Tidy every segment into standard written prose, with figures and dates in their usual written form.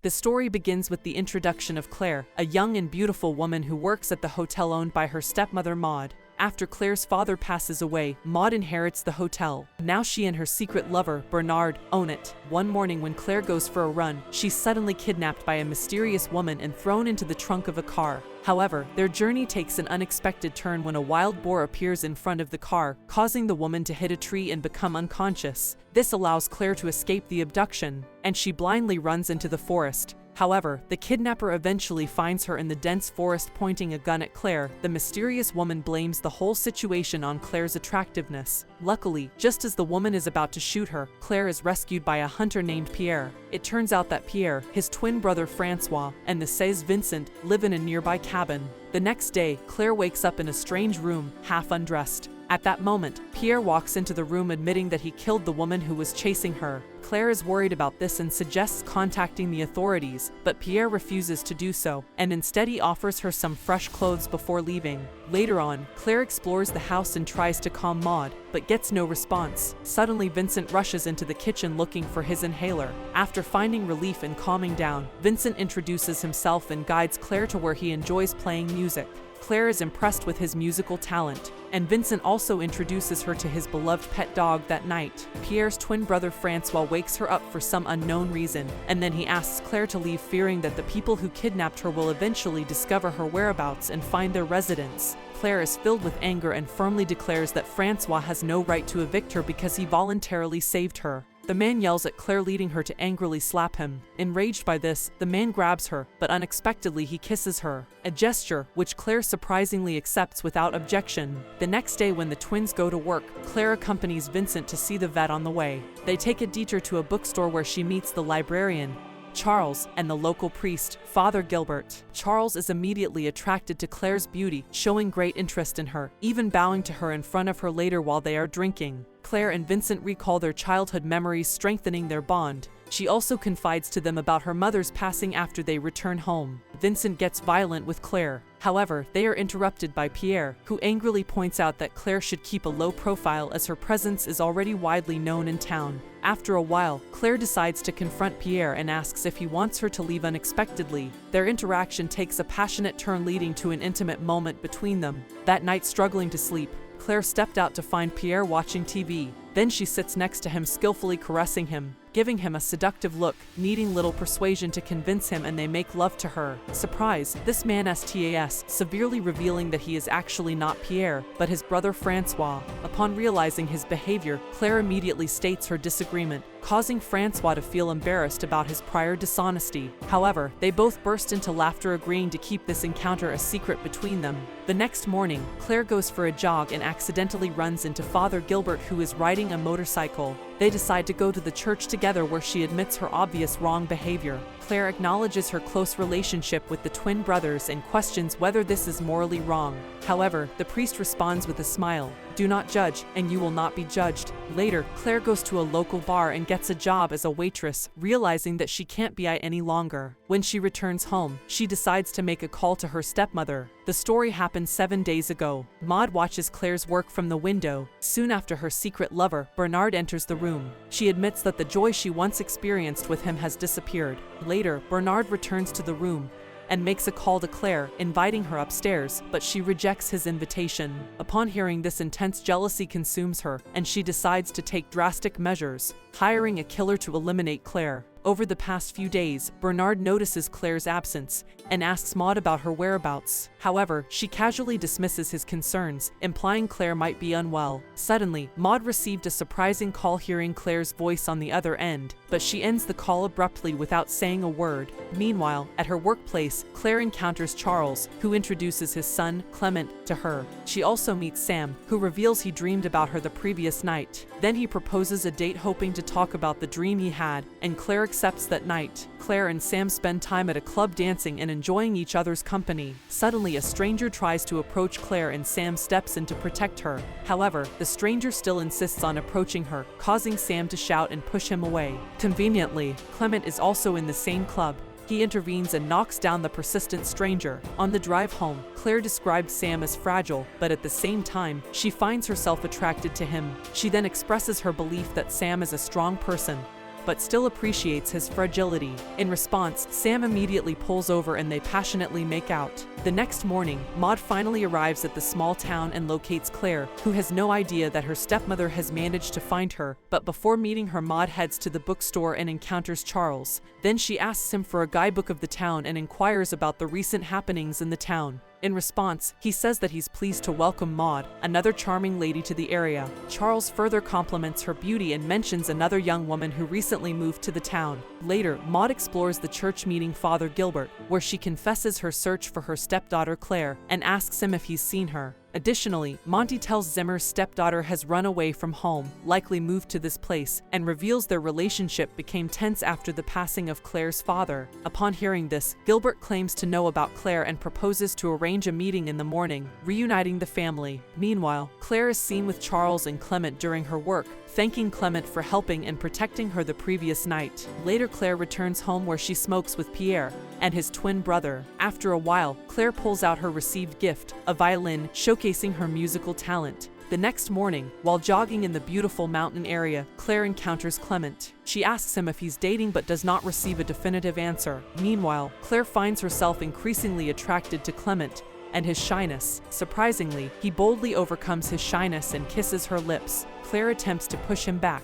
The story begins with the introduction of Claire, a young and beautiful woman who works at the hotel owned by her stepmother Maude. After Claire's father passes away, Maude inherits the hotel. Now she and her secret lover, Bernard, own it. One morning when Claire goes for a run, she's suddenly kidnapped by a mysterious woman and thrown into the trunk of a car. However, their journey takes an unexpected turn when a wild boar appears in front of the car, causing the woman to hit a tree and become unconscious. This allows Claire to escape the abduction, and she blindly runs into the forest. However, the kidnapper eventually finds her in the dense forest pointing a gun at Claire. The mysterious woman blames the whole situation on Claire's attractiveness. Luckily, just as the woman is about to shoot her, Claire is rescued by a hunter named Pierre. It turns out that Pierre, his twin brother Francois, and the Says Vincent live in a nearby cabin. The next day, Claire wakes up in a strange room, half undressed. At that moment, Pierre walks into the room admitting that he killed the woman who was chasing her. Claire is worried about this and suggests contacting the authorities, but Pierre refuses to do so, and instead he offers her some fresh clothes before leaving. Later on, Claire explores the house and tries to calm Maude, but gets no response. Suddenly, Vincent rushes into the kitchen looking for his inhaler. After finding relief and calming down, Vincent introduces himself and guides Claire to where he enjoys playing music. Claire is impressed with his musical talent, and Vincent also introduces her to his beloved pet dog that night. Pierre's twin brother Francois wakes her up for some unknown reason, and then he asks Claire to leave, fearing that the people who kidnapped her will eventually discover her whereabouts and find their residence. Claire is filled with anger and firmly declares that Francois has no right to evict her because he voluntarily saved her. The man yells at Claire, leading her to angrily slap him. Enraged by this, the man grabs her, but unexpectedly he kisses her, a gesture which Claire surprisingly accepts without objection. The next day when the twins go to work, Claire accompanies Vincent to see the vet on the way. They take a detour to a bookstore where she meets the librarian, Charles, and the local priest, Father Gilbert. Charles is immediately attracted to Claire's beauty, showing great interest in her, even bowing to her in front of her later while they are drinking. Claire and Vincent recall their childhood memories, strengthening their bond. She also confides to them about her mother's passing after they return home. Vincent gets violent with Claire. However, they are interrupted by Pierre, who angrily points out that Claire should keep a low profile as her presence is already widely known in town. After a while, Claire decides to confront Pierre and asks if he wants her to leave unexpectedly. Their interaction takes a passionate turn, leading to an intimate moment between them. That night, struggling to sleep, Claire stepped out to find Pierre watching TV. Then she sits next to him, skillfully caressing him, giving him a seductive look, needing little persuasion to convince him, and they make love to her. Surprise, this man stas, severely revealing that he is actually not Pierre, but his brother Francois. Upon realizing his behavior, Claire immediately states her disagreement, causing Francois to feel embarrassed about his prior dishonesty. However, they both burst into laughter, agreeing to keep this encounter a secret between them. The next morning, Claire goes for a jog and accidentally runs into Father Gilbert, who is riding a motorcycle. They decide to go to the church together, where she admits her obvious wrong behavior. Claire acknowledges her close relationship with the twin brothers and questions whether this is morally wrong. However, the priest responds with a smile, "Do not judge, and you will not be judged." Later, Claire goes to a local bar and gets a job as a waitress, realizing that she can't be any longer. When she returns home, she decides to make a call to her stepmother. The story happened 7 days ago. Maude watches Claire's work from the window. Soon after, her secret lover, Bernard, enters the room. She admits that the joy she once experienced with him has disappeared. Later, Bernard returns to the room and makes a call to Claire, inviting her upstairs, but she rejects his invitation. Upon hearing this, intense jealousy consumes her, and she decides to take drastic measures, hiring a killer to eliminate Claire. Over the past few days, Bernard notices Claire's absence and asks Maude about her whereabouts. However, she casually dismisses his concerns, implying Claire might be unwell. Suddenly, Maude received a surprising call, hearing Claire's voice on the other end, but she ends the call abruptly without saying a word. Meanwhile, at her workplace, Claire encounters Charles, who introduces his son, Clement, to her. She also meets Sam, who reveals he dreamed about her the previous night. Then he proposes a date, hoping to talk about the dream he had, and Claire accepts that night. Claire and Sam spend time at a club, dancing and enjoying each other's company. Suddenly, a stranger tries to approach Claire and Sam steps in to protect her. However, the stranger still insists on approaching her, causing Sam to shout and push him away. Conveniently, Clement is also in the same club. He intervenes and knocks down the persistent stranger. On the drive home, Claire describes Sam as fragile, but at the same time, she finds herself attracted to him. She then expresses her belief that Sam is a strong person but still appreciates his fragility. In response, Sam immediately pulls over and they passionately make out. The next morning, Maude finally arrives at the small town and locates Claire, who has no idea that her stepmother has managed to find her, but before meeting her, Maude heads to the bookstore and encounters Charles. Then she asks him for a guidebook of the town and inquires about the recent happenings in the town. In response, he says that he's pleased to welcome Maude, another charming lady, to the area. Charles further compliments her beauty and mentions another young woman who recently moved to the town. Later, Maude explores the church meeting Father Gilbert, where she confesses her search for her stepdaughter Claire and asks him if he's seen her. Additionally, Monty tells Zimmer's stepdaughter has run away from home, likely moved to this place, and reveals their relationship became tense after the passing of Claire's father. Upon hearing this, Gilbert claims to know about Claire and proposes to arrange a meeting in the morning, reuniting the family. Meanwhile, Claire is seen with Charles and Clement during her work, thanking Clement for helping and protecting her the previous night. Later, Claire returns home where she smokes with Pierre and his twin brother. After a while, Claire pulls out her received gift, a violin, showcasing her musical talent. The next morning, while jogging in the beautiful mountain area, Claire encounters Clement. She asks him if he's dating but does not receive a definitive answer. Meanwhile, Claire finds herself increasingly attracted to Clement and his shyness. Surprisingly, he boldly overcomes his shyness and kisses her lips. Claire attempts to push him back,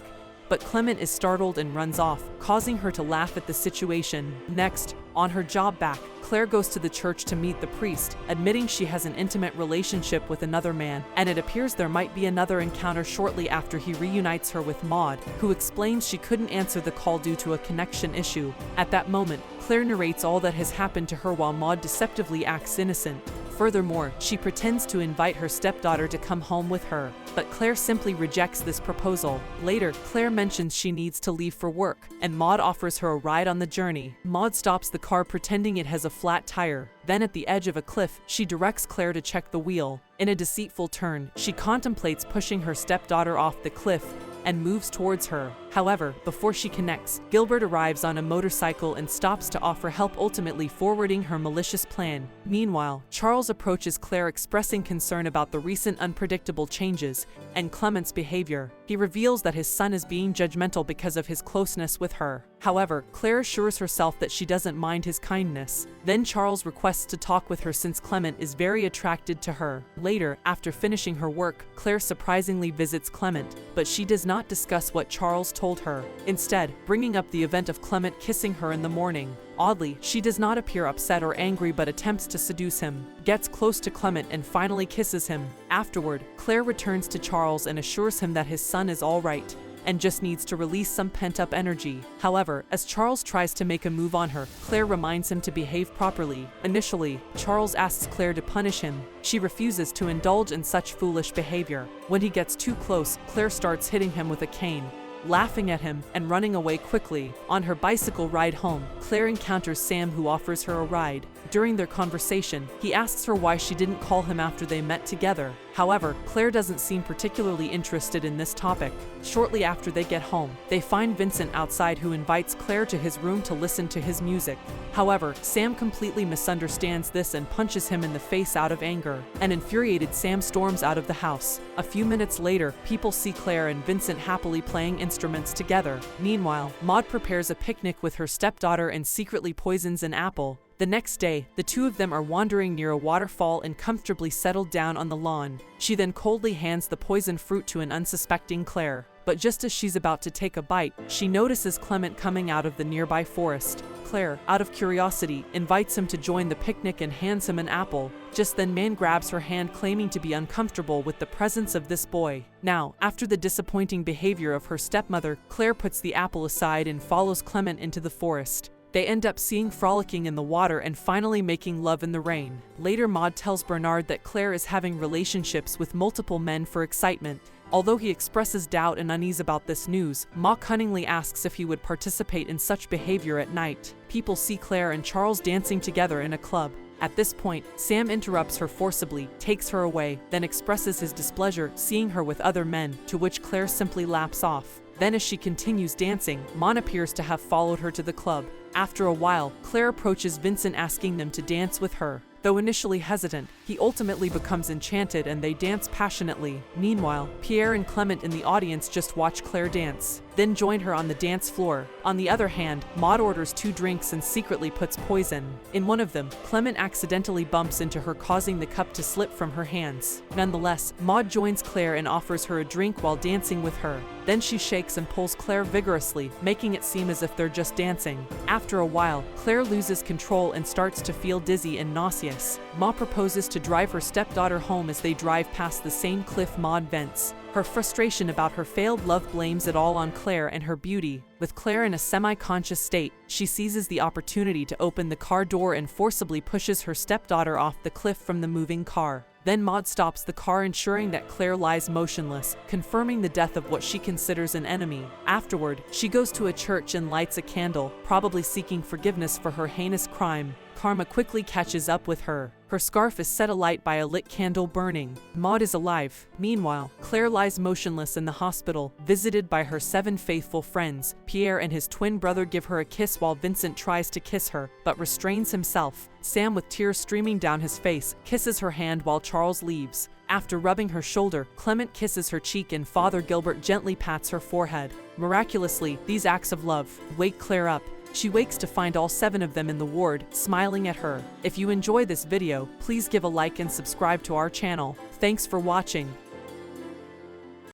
but Clement is startled and runs off, causing her to laugh at the situation. Next, on her job back, Claire goes to the church to meet the priest, admitting she has an intimate relationship with another man, and it appears there might be another encounter shortly after he reunites her with Maude, who explains she couldn't answer the call due to a connection issue. At that moment, Claire narrates all that has happened to her while Maude deceptively acts innocent. Furthermore, she pretends to invite her stepdaughter to come home with her, but Claire simply rejects this proposal. Later, Claire mentions she needs to leave for work, and Maude offers her a ride on the journey. Maude stops the car pretending it has a flat tire. Then at the edge of a cliff, she directs Claire to check the wheel. In a deceitful turn, she contemplates pushing her stepdaughter off the cliff and moves towards her. However, before she connects, Gilbert arrives on a motorcycle and stops to offer help, ultimately forwarding her malicious plan. Meanwhile, Charles approaches Claire expressing concern about the recent unpredictable changes and Clement's behavior. He reveals that his son is being judgmental because of his closeness with her. However, Claire assures herself that she doesn't mind his kindness. Then Charles requests to talk with her since Clement is very attracted to her. Later, after finishing her work, Claire surprisingly visits Clement, but she does not discuss what Charles told her, instead bringing up the event of Clement kissing her in the morning. Oddly, she does not appear upset or angry but attempts to seduce him, gets close to Clement and finally kisses him. Afterward, Claire returns to Charles and assures him that his son is all right and just needs to release some pent-up energy. However, as Charles tries to make a move on her, Claire reminds him to behave properly. Initially, Charles asks Claire to punish him. She refuses to indulge in such foolish behavior. When he gets too close, Claire starts hitting him with a cane, laughing at him and running away quickly. On her bicycle ride home, Claire encounters Sam, who offers her a ride. During their conversation, he asks her why she didn't call him after they met together. However, Claire doesn't seem particularly interested in this topic. Shortly after they get home, they find Vincent outside, who invites Claire to his room to listen to his music. However, Sam completely misunderstands this and punches him in the face out of anger. An infuriated Sam storms out of the house. A few minutes later, people see Claire and Vincent happily playing instruments together. Meanwhile, Maude prepares a picnic with her stepdaughter and secretly poisons an apple. The next day, the two of them are wandering near a waterfall and comfortably settled down on the lawn. She then coldly hands the poisoned fruit to an unsuspecting Claire. But just as she's about to take a bite, she notices Clement coming out of the nearby forest. Claire, out of curiosity, invites him to join the picnic and hands him an apple. Just then, man grabs her hand, claiming to be uncomfortable with the presence of this boy. Now, after the disappointing behavior of her stepmother, Claire puts the apple aside and follows Clement into the forest. They end up frolicking in the water and finally making love in the rain. Later, Maude tells Bernard that Claire is having relationships with multiple men for excitement. Although he expresses doubt and unease about this news, Maude cunningly asks if he would participate in such behavior at night. People see Claire and Charles dancing together in a club. At this point, Sam interrupts her forcibly, takes her away, then expresses his displeasure seeing her with other men, to which Claire simply laughs off. Then as she continues dancing, Maude appears to have followed her to the club. After a while, Claire approaches Vincent asking them to dance with her. Though initially hesitant, he ultimately becomes enchanted and they dance passionately. Meanwhile, Pierre and Clement in the audience just watch Claire dance. then join her on the dance floor. On the other hand, Maude orders 2 drinks and secretly puts poison in one of them. Clement accidentally bumps into her, causing the cup to slip from her hands. Nonetheless, Maude joins Claire and offers her a drink while dancing with her. Then she shakes and pulls Claire vigorously, making it seem as if they're just dancing. After a while, Claire loses control and starts to feel dizzy and nauseous. Maude proposes to drive her stepdaughter home as they drive past the same cliff Maude vents. Her frustration about her failed love blames it all on Claire and her beauty. With Claire in a semi-conscious state, she seizes the opportunity to open the car door and forcibly pushes her stepdaughter off the cliff from the moving car. Then Maude stops the car, ensuring that Claire lies motionless, confirming the death of what she considers an enemy. Afterward, she goes to a church and lights a candle, probably seeking forgiveness for her heinous crime. Karma quickly catches up with her. Her scarf is set alight by a lit candle burning. Maude is alive. Meanwhile, Claire lies motionless in the hospital, visited by her 7 faithful friends. Pierre and his twin brother give her a kiss while Vincent tries to kiss her, but restrains himself. Sam, with tears streaming down his face, kisses her hand while Charles leaves. After rubbing her shoulder, Clement kisses her cheek and Father Gilbert gently pats her forehead. Miraculously, these acts of love wake Claire up. She wakes to find all 7 of them in the ward, smiling at her. If you enjoy this video, please give a like and subscribe to our channel. Thanks for watching.